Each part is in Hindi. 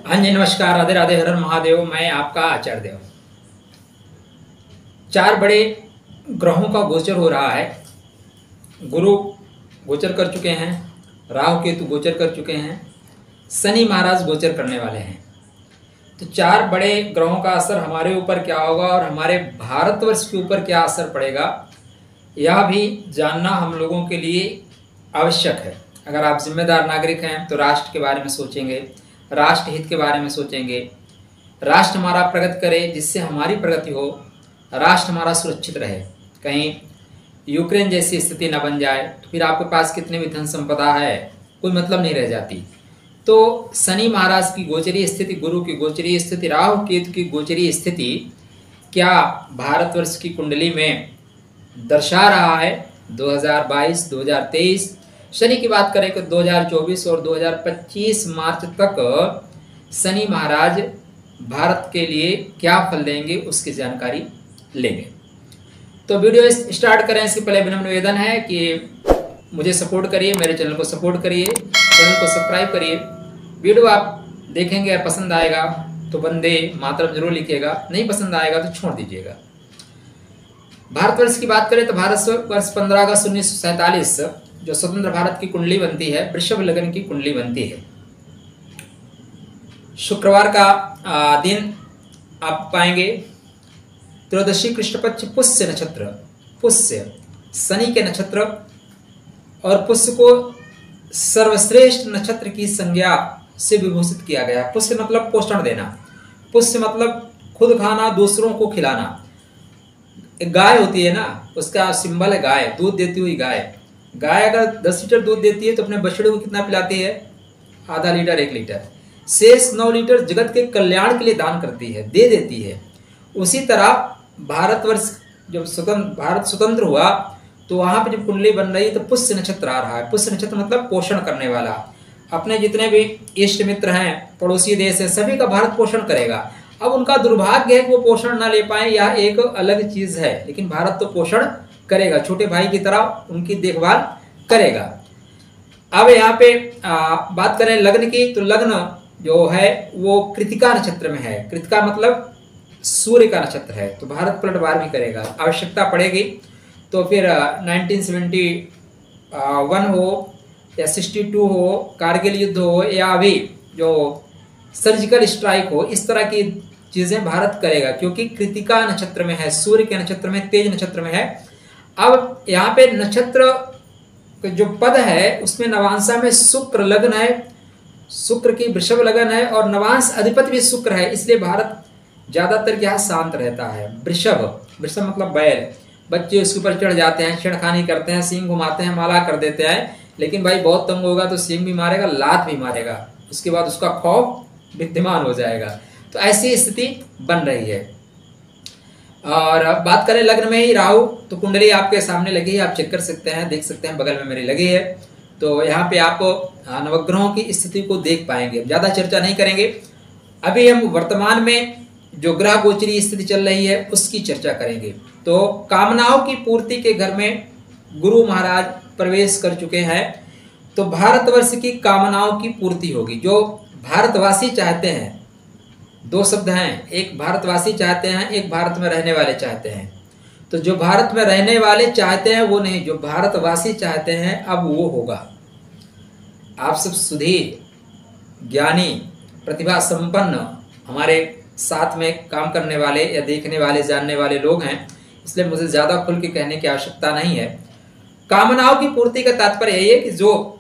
हाँ जी, नमस्कार, राधे राधे, हर हर महादेव। मैं आपका आचार्य देव। चार बड़े ग्रहों का गोचर हो रहा है। गुरु गोचर कर चुके हैं, राहु केतु गोचर कर चुके हैं, शनि महाराज गोचर करने वाले हैं। तो चार बड़े ग्रहों का असर हमारे ऊपर क्या होगा और हमारे भारतवर्ष के ऊपर क्या असर पड़ेगा, यह भी जानना हम लोगों के लिए आवश्यक है। अगर आप जिम्मेदार नागरिक हैं तो राष्ट्र के बारे में सोचेंगे, राष्ट्र हित के बारे में सोचेंगे, राष्ट्र हमारा प्रगति करे जिससे हमारी प्रगति हो, राष्ट्र हमारा सुरक्षित रहे, कहीं यूक्रेन जैसी स्थिति न बन जाए तो फिर आपके पास कितनी भी धन संपदा है कोई मतलब नहीं रह जाती। तो शनि महाराज की गोचरीय स्थिति, गुरु की गोचरीय स्थिति, राहु केतु की गोचरीय स्थिति क्या भारतवर्ष की कुंडली में दर्शा रहा है 2022, 2023। शनि की बात करें तो 2024 और 2025 मार्च तक शनि महाराज भारत के लिए क्या फल देंगे उसकी जानकारी लेंगे। तो वीडियो स्टार्ट करें इसके पहले विनम्र निवेदन है कि मुझे सपोर्ट करिए, मेरे चैनल को सपोर्ट करिए, चैनल को सब्सक्राइब करिए। वीडियो आप देखेंगे, पसंद आएगा तो वंदे मातरम जरूर लिखिएगा, नहीं पसंद आएगा तो छोड़ दीजिएगा। भारतवर्ष की बात करें तो भारतवर्ष 15 अगस्त 1947 जो स्वतंत्र भारत की कुंडली बनती है, वृषभ लग्न की कुंडली बनती है। शुक्रवार का दिन आप पाएंगे, त्रयोदशी कृष्ण पक्ष, पुष्य नक्षत्र, पुष्य शनि के नक्षत्र, और पुष्य को सर्वश्रेष्ठ नक्षत्र की संज्ञा से विभूषित किया गया। पुष्य मतलब पोषण देना, पुष्य मतलब खुद खाना, दूसरों को खिलाना। एक गाय होती है ना, उसका सिंबल है गाय, दूध देती हुई गाय। गाय अगर 10 लीटर दूध देती है तो अपने बछड़े को कितना पिलाती है? आधा लीटर, 1 लीटर। शेष 9 लीटर जगत के कल्याण के लिए दान करती है, दे देती है। उसी तरह भारतवर्ष जब भारत स्वतंत्र हुआ तो वहां पे जब कुंडली बन रही तो पुष्य नक्षत्र आ रहा है। पुष्य नक्षत्र मतलब पोषण करने वाला। अपने जितने भी इष्ट मित्र हैं, पड़ोसी देश है, सभी का भारत पोषण करेगा। अब उनका दुर्भाग्य है कि वो पोषण ना ले पाए, यह एक अलग चीज है, लेकिन भारत तो पोषण करेगा, छोटे भाई की तरह उनकी देखभाल करेगा। अब यहाँ पे बात करें लग्न की, तो लग्न जो है वो कृतिका नक्षत्र में है। कृतिका मतलब सूर्य का नक्षत्र है, तो भारत पलटवार भी करेगा। आवश्यकता पड़ेगी तो फिर 1971 हो या 62 हो, कारगिल युद्ध हो, या अभी जो सर्जिकल स्ट्राइक हो, इस तरह की चीजें भारत करेगा, क्योंकि कृतिका नक्षत्र में है, सूर्य के नक्षत्र में, तेज नक्षत्र में है। अब यहाँ पे नक्षत्र जो पद है उसमें नवांशा में शुक्र लग्न है, शुक्र की वृषभ लगन है और नवांश अधिपति भी शुक्र है, इसलिए भारत ज्यादातर क्या शांत रहता है। वृषभ, वृषभ मतलब बैल, बच्चे उसके ऊपर चढ़ जाते हैं, छेड़खानी करते हैं, सींग घुमाते हैं, माला कर देते हैं, लेकिन भाई बहुत तंग होगा तो सींग भी मारेगा, लात भी मारेगा, उसके बाद उसका खौफ विद्यमान हो जाएगा। तो ऐसी स्थिति बन रही है। और अब बात करें लग्न में ही राहु, तो कुंडली आपके सामने लगी है, आप चेक कर सकते हैं, देख सकते हैं, बगल में मेरी लगी है। तो यहाँ पे आपको नवग्रहों की स्थिति को देख पाएंगे। ज्यादा चर्चा नहीं करेंगे, अभी हम वर्तमान में जो ग्रह गोचरी स्थिति चल रही है उसकी चर्चा करेंगे। तो कामनाओं की पूर्ति के घर में गुरु महाराज प्रवेश कर चुके हैं, तो भारतवर्ष की कामनाओं की पूर्ति होगी। जो भारतवासी चाहते हैं, 2 शब्द हैं, एक भारतवासी चाहते हैं, एक भारत में रहने वाले चाहते हैं। तो जो भारत में रहने वाले चाहते हैं वो नहीं, जो भारतवासी चाहते हैं अब वो होगा। आप सब सुधीर, ज्ञानी, प्रतिभा संपन्न हमारे साथ में काम करने वाले या देखने वाले, जानने वाले लोग हैं, इसलिए मुझे ज्यादा खुल के कहने की आवश्यकता नहीं है। कामनाओं की पूर्ति का तात्पर्य यही है कि जो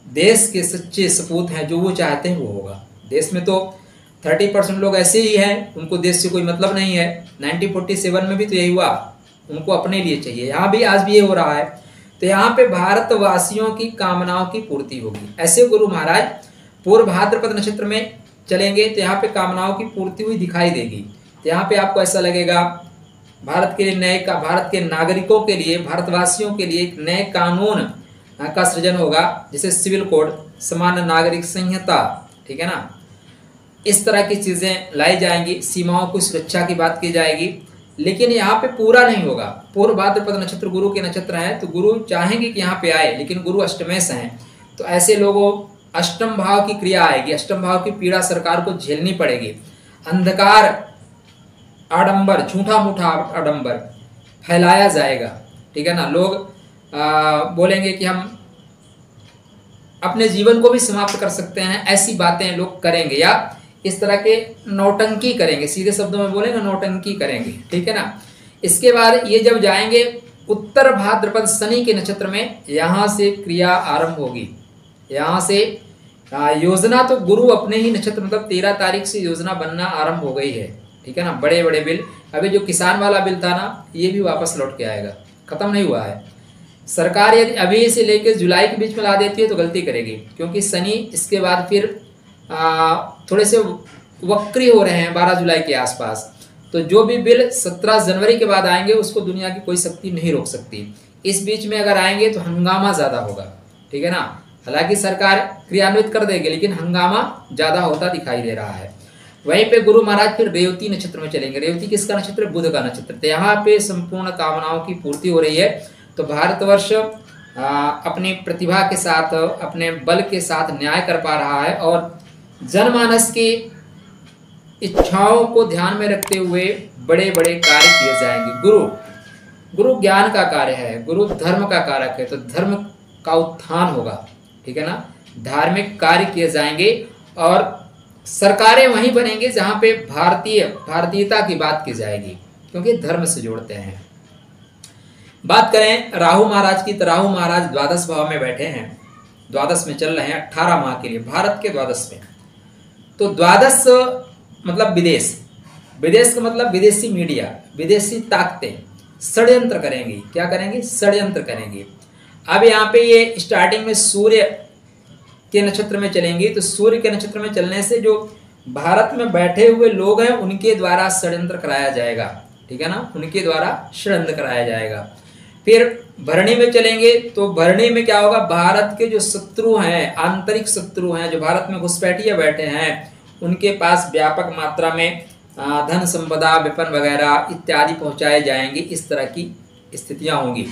देश के सच्चे सपूत हैं, जो वो चाहते हैं वो होगा। देश में तो 30% लोग ऐसे ही हैं, उनको देश से कोई मतलब नहीं है। 1947 में भी तो यही हुआ, उनको अपने लिए चाहिए। यहाँ भी आज भी ये हो रहा है। तो यहाँ पे भारतवासियों की कामनाओं की पूर्ति होगी। ऐसे गुरु महाराज पूर्व भाद्रपद नक्षत्र में चलेंगे तो यहाँ पे कामनाओं की पूर्ति हुई दिखाई देगी। तो यहाँ पे आपको ऐसा लगेगा भारत के लिए नए का, भारत के नागरिकों के लिए, भारतवासियों के लिए एक नए कानून का सृजन होगा, जैसे सिविल कोड, सामान्य नागरिक संहिता, ठीक है ना, इस तरह की चीजें लाई जाएंगी। सीमाओं की सुरक्षा की बात की जाएगी, लेकिन यहाँ पे पूरा नहीं होगा। पूर्व भाद्रपद नक्षत्र गुरु के नक्षत्र है, तो गुरु चाहेंगे कि यहाँ पे आए, लेकिन गुरु अष्टमेश हैं, तो ऐसे लोगों अष्टम भाव की क्रिया आएगी, अष्टम भाव की पीड़ा सरकार को झेलनी पड़ेगी। अंधकार, आडंबर, झूठा मूठा आडंबर फैलाया जाएगा, ठीक है ना। लोग बोलेंगे कि हम अपने जीवन को भी समाप्त कर सकते हैं, ऐसी बातें लोग करेंगे, या इस तरह के नौटंकी करेंगे, सीधे शब्दों में बोलेंगे नौटंकी करेंगे, ठीक है ना। इसके बाद ये जब जाएंगे उत्तर भाद्रपद शनि के नक्षत्र में, यहाँ से क्रिया आरंभ होगी, यहाँ से योजना तो गुरु अपने ही नक्षत्र मतलब 13 तारीख से योजना बनना आरंभ हो गई है, ठीक है ना। बड़े बड़े बिल, अभी जो किसान वाला बिल था ना, ये भी वापस लौट के आएगा, खत्म नहीं हुआ है। सरकार यदि अभी से लेकर जुलाई के बीच में ला देती है तो गलती करेगी, क्योंकि शनि इसके बाद फिर थोड़े से वक्री हो रहे हैं 12 जुलाई के आसपास। तो जो भी बिल 17 जनवरी के बाद आएंगे उसको दुनिया की कोई शक्ति नहीं रोक सकती। इस बीच में अगर आएंगे तो हंगामा ज़्यादा होगा, ठीक है ना। हालांकि सरकार क्रियान्वित कर देगी, लेकिन हंगामा ज़्यादा होता दिखाई दे रहा है। वहीं पे गुरु महाराज फिर रेवती नक्षत्र में चलेंगे। रेवती किसका नक्षत्र? बुध का नक्षत्र। तो यहाँ पे संपूर्ण कामनाओं की पूर्ति हो रही है। तो भारतवर्ष अपनी प्रतिभा के साथ, अपने बल के साथ न्याय कर पा रहा है और जनमानस की इच्छाओं को ध्यान में रखते हुए बड़े बड़े कार्य किए जाएंगे। गुरु ज्ञान का कार्य है, गुरु धर्म का कारक है, तो धर्म का उत्थान होगा, ठीक है ना। धार्मिक कार्य किए जाएंगे और सरकारें वहीं बनेंगे जहां पे भारतीयता की बात की जाएगी, क्योंकि धर्म से जोड़ते हैं। बात करें राहु महाराज की, तो राहु महाराज द्वादश भाव में बैठे हैं, द्वादश में चल रहे हैं 18 माह के लिए, भारत के द्वादश में। तो द्वादश मतलब विदेश, विदेश का मतलब विदेशी मीडिया, विदेशी ताकतें षड्यंत्र करेंगी। क्या करेंगी? षड्यंत्र करेंगी। अब यहाँ पे ये स्टार्टिंग में सूर्य के नक्षत्र में चलेंगी, तो सूर्य के नक्षत्र में चलने से जो भारत में बैठे हुए लोग हैं उनके द्वारा षड्यंत्र कराया जाएगा, ठीक है ना, उनके द्वारा षड्यंत्र कराया जाएगा। फिर भरणी में चलेंगे, तो भरणी में क्या होगा? भारत के जो शत्रु हैं, आंतरिक शत्रु हैं, जो भारत में घुसपैठिए बैठे हैं, उनके पास व्यापक मात्रा में धन संपदा, विपन्न वगैरह इत्यादि पहुंचाए जाएंगे। इस तरह की स्थितियां होंगी।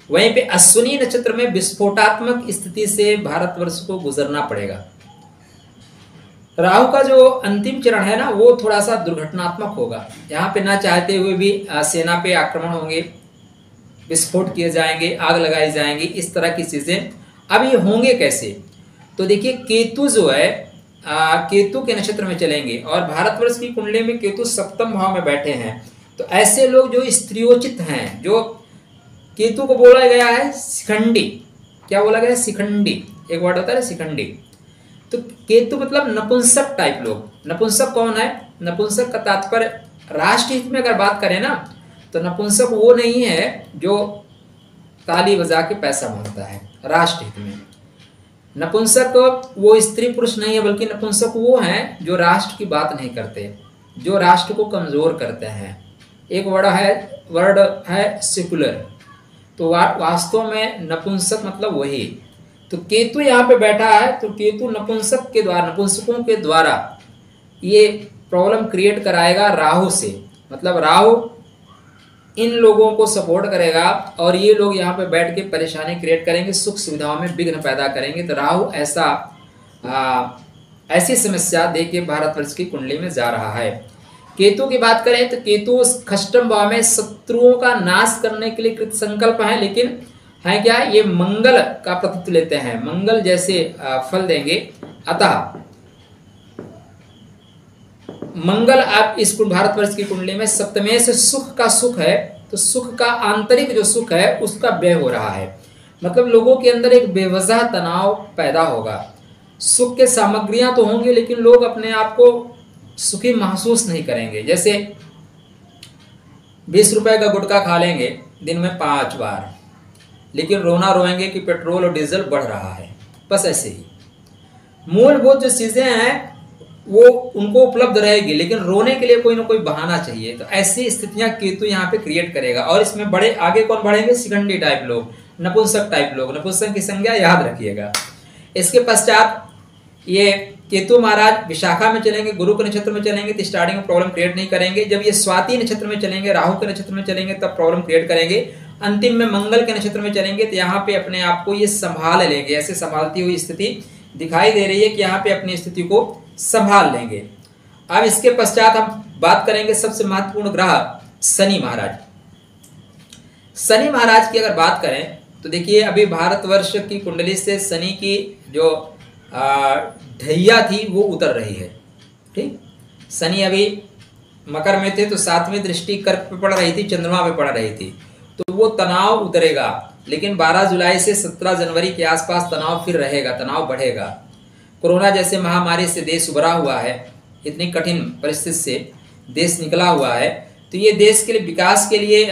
वहीं पे अश्विनी नक्षत्र में विस्फोटात्मक स्थिति से भारतवर्ष को गुजरना पड़ेगा। राहु का जो अंतिम चरण है ना, वो थोड़ा सा दुर्घटनात्मक होगा। यहाँ पे ना चाहते हुए भी सेना पे आक्रमण होंगे, विस्फोट किए जाएंगे, आग लगाई जाएंगी, इस तरह की चीजें। अब ये होंगे कैसे? तो देखिए, केतु जो है केतु के नक्षत्र में चलेंगे और भारतवर्ष की कुंडली में केतु सप्तम भाव में बैठे हैं। तो ऐसे लोग जो स्त्रियोचित हैं, जो केतु को बोला गया है शिखंडी, क्या बोला गया है? शिखंडी, एक वर्ड होता है शिखंडी। तो केतु मतलब नपुंसक टाइप लोग। नपुंसक कौन है? नपुंसक का तात्पर्य राष्ट्रहित में अगर बात करें ना, तो नपुंसक वो नहीं है जो ताली बजा के पैसा मांगता है राष्ट्रहित में। नपुंसक वो स्त्री पुरुष नहीं है, बल्कि नपुंसक वो हैं जो राष्ट्र की बात नहीं करते, जो राष्ट्र को कमजोर करते हैं। एक वर्ड है सेकुलर। तो वास्तव में नपुंसक मतलब वही। तो केतु यहाँ पे बैठा है, तो केतु नपुंसक के द्वारा, नपुंसकों के द्वारा ये प्रॉब्लम क्रिएट कराएगा राहु से। मतलब राहु इन लोगों को सपोर्ट करेगा और ये लोग यहाँ पे बैठ के परेशानी क्रिएट करेंगे, सुख सुविधाओं में विघ्न पैदा करेंगे। तो राहु ऐसी समस्या दे के भारतवर्ष की कुंडली में जा रहा है। केतु की बात करें तो केतु खष्टम भाव में शत्रुओं का नाश करने के लिए कृत संकल्प है, लेकिन है क्या? ये मंगल का प्रतित्व लेते हैं, मंगल जैसे फल देंगे। अतः मंगल आप इस भारतवर्ष की कुंडली में सप्तमे से सुख का सुख है, तो सुख का आंतरिक जो सुख है उसका व्यय हो रहा है। मतलब लोगों के अंदर एक बेवजह तनाव पैदा होगा। सुख के सामग्रियां तो होंगी, लेकिन लोग अपने आप को सुखी महसूस नहीं करेंगे। जैसे 20 रुपए का गुटखा खा लेंगे दिन में 5 बार, लेकिन रोना रोएंगे कि पेट्रोल और डीजल बढ़ रहा है। बस ऐसे ही मूलभूत जो चीजें हैं वो उनको उपलब्ध रहेगी, लेकिन रोने के लिए कोई ना कोई बहाना चाहिए। तो ऐसी स्थितियां केतु यहाँ पे क्रिएट करेगा। और इसमें बड़े आगे कौन बढ़ेंगे? शिखंडी टाइप लोग, नपुंसक टाइप लोग। नपुंसक की संज्ञा याद रखिएगा। इसके पश्चात ये केतु महाराज विशाखा में चलेंगे, गुरु के नक्षत्र में चलेंगे, तो स्टार्टिंग में प्रॉब्लम क्रिएट नहीं करेंगे। जब ये स्वाति नक्षत्र में चलेंगे, राहु के नक्षत्र में चलेंगे, तब प्रॉब्लम क्रिएट करेंगे। अंतिम में मंगल के नक्षत्र में चलेंगे, तो यहाँ पे अपने आप को ये संभाल लेंगे। ऐसे संभालती हुई स्थिति दिखाई दे रही है कि यहाँ पे अपनी स्थिति को संभाल लेंगे। अब इसके पश्चात हम बात करेंगे सबसे महत्वपूर्ण ग्रह शनि महाराज। शनि महाराज की अगर बात करें तो देखिए अभी भारतवर्ष की कुंडली से शनि की जो ढैया थी वो उतर रही है। ठीक, शनि अभी मकर में थे तो 7वीं दृष्टि कर्क पे पड़ रही थी, चंद्रमा पे पड़ रही थी, तो वो तनाव उतरेगा। लेकिन 12 जुलाई से 17 जनवरी के आसपास तनाव फिर रहेगा, तनाव बढ़ेगा। कोरोना जैसे महामारी से देश उभरा हुआ है, इतनी कठिन परिस्थिति से देश निकला हुआ है, तो ये देश के लिए विकास के लिए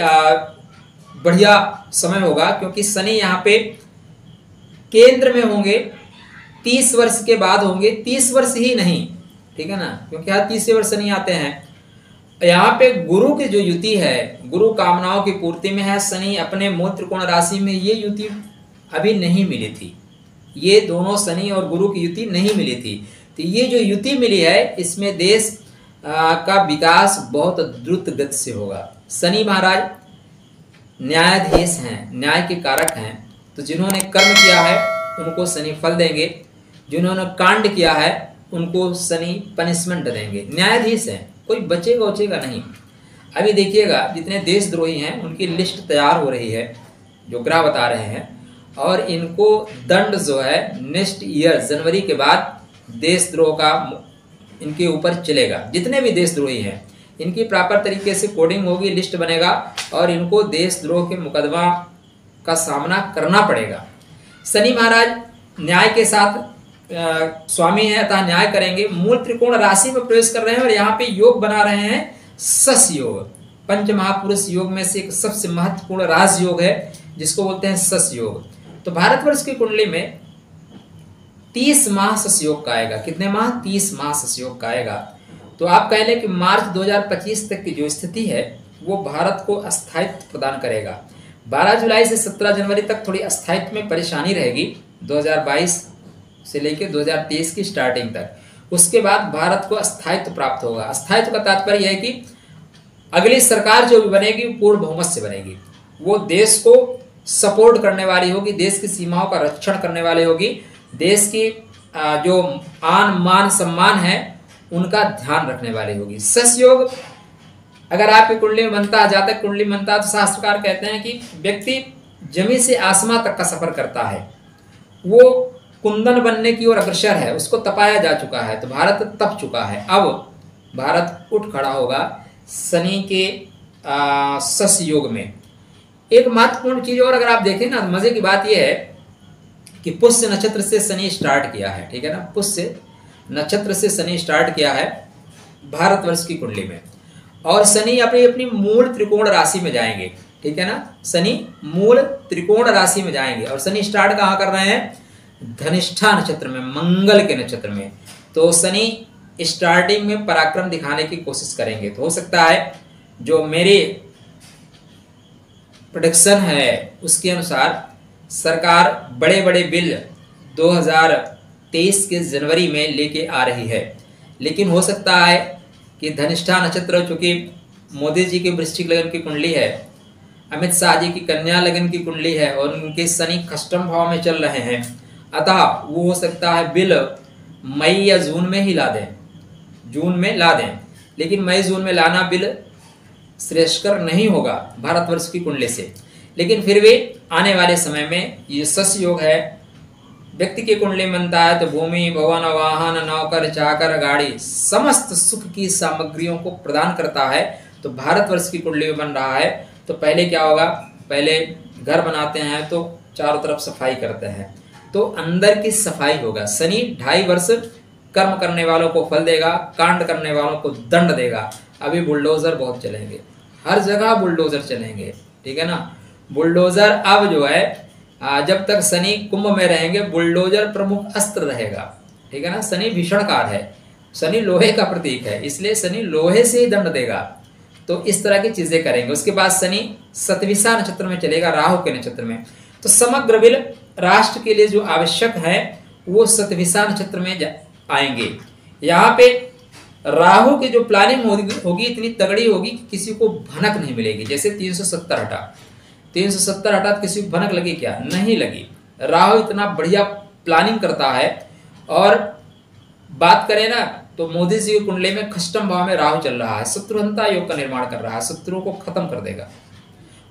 बढ़िया समय होगा, क्योंकि शनि यहाँ पे केंद्र में होंगे, 30 वर्ष के बाद होंगे, 30 वर्ष ही नहीं, ठीक है ना, क्योंकि हर 30 वर्ष शनि आते हैं। यहाँ पे गुरु की जो युति है, गुरु कामनाओं की पूर्ति में है, शनि अपने मूल त्रिकोण राशि में, ये युति अभी नहीं मिली थी, ये दोनों शनि और गुरु की युति नहीं मिली थी। तो ये जो युति मिली है इसमें देश का विकास बहुत द्रुत गति से होगा। शनि महाराज न्यायाधीश हैं, न्याय के कारक हैं, तो जिन्होंने कर्म किया है उनको शनि फल देंगे, जिन्होंने कांड किया है उनको शनि पनिशमेंट देंगे। न्यायाधीश हैं, कोई बचेगा उचेगा नहीं। अभी देखिएगा जितने देशद्रोही हैं उनकी लिस्ट तैयार हो रही है, जो ग्रह बता रहे हैं, और इनको दंड जो है नेक्स्ट ईयर जनवरी के बाद देशद्रोह का इनके ऊपर चलेगा। जितने भी देशद्रोही हैं इनकी प्रॉपर तरीके से कोडिंग होगी, लिस्ट बनेगा और इनको देशद्रोह के मुकदमा का सामना करना पड़ेगा। शनि महाराज न्याय के साथ स्वामी है, अतः न्याय करेंगे। मूल त्रिकोण राशि में प्रवेश कर रहे हैं और यहाँ पे योग बना रहे हैं सस योग, पंच महापुरुष योग में से एक सबसे महत्वपूर्ण राज योग है जिसको बोलते हैं सस योग। तो भारतवर्ष की कुंडली में 30 माह सस योग का आएगा। कितने माह? 30 माह सस योग का आएगा। तो आप कह लें कि मार्च 2025 तक की जो स्थिति है वो भारत को अस्थायित्व प्रदान करेगा। 12 जुलाई से 17 जनवरी तक थोड़ी अस्थायित्व में परेशानी रहेगी, 2022 से लेकर 2023 की स्टार्टिंग तक। उसके बाद भारत को अस्थायित्व प्राप्त होगा। अस्थायित्व का तात्पर्य है कि अगली सरकार जो भी बनेगी पूर्ण बहुमत से बनेगी, वो देश को सपोर्ट करने वाली होगी, देश की सीमाओं का रक्षण करने वाली होगी, देश की जो आन मान सम्मान है उनका ध्यान रखने वाली होगी। सस योग अगर आपकी कुंडली में बनता है, जातक कुंडली में बनता है, तो शास्त्रकार कहते हैं कि व्यक्ति जमीन से आसमां तक का सफर करता है, वो कुंदन बनने की ओर अग्रसर है, उसको तपाया जा चुका है, तो भारत तप चुका है। अब भारत उठ खड़ा होगा शनि के सस योग में। एक महत्वपूर्ण चीज और अगर आप देखें ना, मजे की बात यह है कि पुष्य नक्षत्र से शनि स्टार्ट किया है, ठीक है ना, पुष्य नक्षत्र से शनि स्टार्ट किया है भारतवर्ष की कुंडली में, और शनि अपनी अपनी मूल त्रिकोण राशि में जाएंगे, ठीक है ना, शनि मूल त्रिकोण राशि में जाएंगे। और शनि स्टार्ट कहाँ कर रहे हैं? धनिष्ठा नक्षत्र में, मंगल के नक्षत्र में। तो शनि स्टार्टिंग में पराक्रम दिखाने की कोशिश करेंगे। तो हो सकता है जो मेरी प्रेडिक्शन है उसके अनुसार सरकार बड़े बड़े बिल 2023 के जनवरी में लेके आ रही है। लेकिन हो सकता है कि धनिष्ठा नक्षत्र, चूंकि मोदी जी की वृश्चिक लगन की कुंडली है, अमित शाह जी की कन्या लगन की कुंडली है और उनके शनि कष्टम भाव में चल रहे हैं, अतः वो हो सकता है बिल मई या जून में ही ला दें, जून में ला दें। लेकिन मई जून में लाना बिल श्रेयस्कर नहीं होगा भारतवर्ष की कुंडली से। लेकिन फिर भी आने वाले समय में ये सस योग है, व्यक्ति की कुंडली बनता है तो भूमि, भवन, वाहन, नौकर, चाकर, गाड़ी, समस्त सुख की सामग्रियों को प्रदान करता है। तो भारतवर्ष की कुंडली में बन रहा है तो पहले क्या होगा? पहले घर बनाते हैं तो चारों तरफ सफाई करते हैं, तो अंदर की सफाई होगा। शनि 2.5 वर्ष कर्म करने वालों को फल देगा, कांड करने वालों को दंड देगा। अभी बुलडोजर बहुत चलेंगे, हर जगह बुलडोजर चलेंगे, ठीक है ना। बुलडोजर अब जो है जब तक शनि कुंभ में रहेंगे बुलडोजर प्रमुख अस्त्र रहेगा, ठीक है ना। शनि भीषणकार है, शनि लोहे का प्रतीक है, इसलिए शनि लोहे से ही दंड देगा। तो इस तरह की चीजें करेंगे। उसके बाद शनि सतविसा नक्षत्र में चलेगा, राहु के नक्षत्र में। तो समग्र बिल राष्ट्र के लिए जो आवश्यक है वो सतविसा नक्षत्र में आएंगे। यहाँ पे राहु की जो प्लानिंग होगी इतनी तगड़ी होगी कि किसी को भनक नहीं मिलेगी। जैसे 370 हटा, 370 हटा तो किसी को भनक लगी क्या? नहीं लगी। राहु इतना बढ़िया प्लानिंग करता है और बात करें ना तो मोदी जी की कुंडली में खष्टम भाव में राहु चल रहा है, शत्रुहंता योग का निर्माण कर रहा है, शत्रुओं को खत्म कर देगा।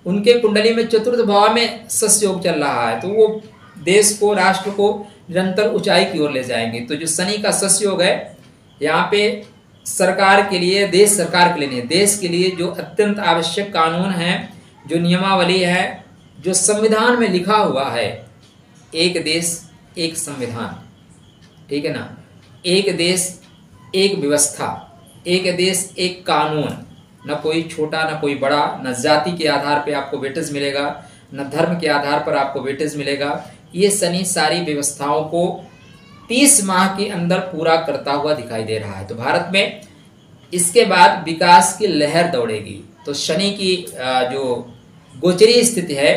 उनके कुंडली में चतुर्थ भाव में शश योग चल रहा है, तो वो देश को, राष्ट्र को निरंतर ऊंचाई की ओर ले जाएंगे। तो जो शनि का शश योग है, यहाँ पे सरकार के लिए, देश सरकार के लिए नहीं, देश के लिए जो अत्यंत आवश्यक कानून है, जो नियमावली है, जो संविधान में लिखा हुआ है, एक देश एक संविधान, ठीक है ना, एक देश एक व्यवस्था, एक देश एक कानून, न कोई छोटा न कोई बड़ा, न जाति के आधार पे आपको वेटेज मिलेगा, न धर्म के आधार पर आपको वेटेज मिलेगा। ये शनि सारी व्यवस्थाओं को 30 माह के अंदर पूरा करता हुआ दिखाई दे रहा है। तो भारत में इसके बाद विकास की लहर दौड़ेगी। तो शनि की जो गोचरीय स्थिति है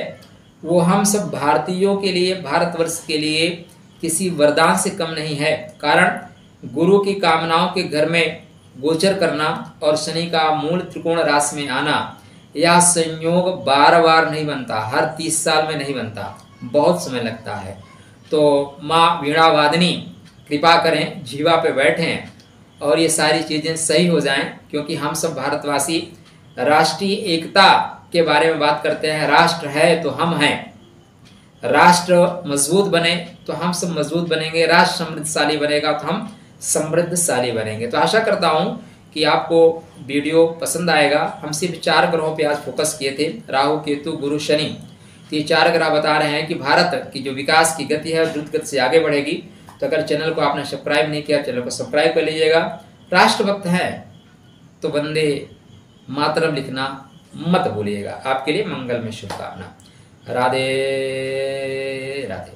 वो हम सब भारतीयों के लिए, भारतवर्ष के लिए किसी वरदान से कम नहीं है। कारण गुरु की कामनाओं के घर में गोचर करना और शनि का मूल त्रिकोण राशि में आना, यह संयोग बार बार नहीं बनता, हर 30 साल में नहीं बनता, बहुत समय लगता है। तो माँ वीणा वादनी कृपा करें, जीवा पे बैठें और ये सारी चीज़ें सही हो जाएं, क्योंकि हम सब भारतवासी राष्ट्रीय एकता के बारे में बात करते हैं। राष्ट्र है तो हम हैं, राष्ट्र मजबूत बने तो हम सब मजबूत बनेंगे, राष्ट्र समृद्धशाली बनेगा तो हम समृद्धशाली बनेंगे। तो आशा करता हूँ कि आपको वीडियो पसंद आएगा। हम सिर्फ 4 ग्रहों पे आज फोकस किए थे, राहु, केतु, गुरु, शनि। तो ये 4 ग्रह बता रहे हैं कि भारत की जो विकास की गति है द्रुत गति से आगे बढ़ेगी। तो अगर चैनल को आपने सब्सक्राइब नहीं किया, चैनल को सब्सक्राइब कर लीजिएगा। राष्ट्रभक्त हैं तो वंदे मातरम लिखना मत भूलिएगा। आपके लिए मंगल में शुभकामना। राधे राधे।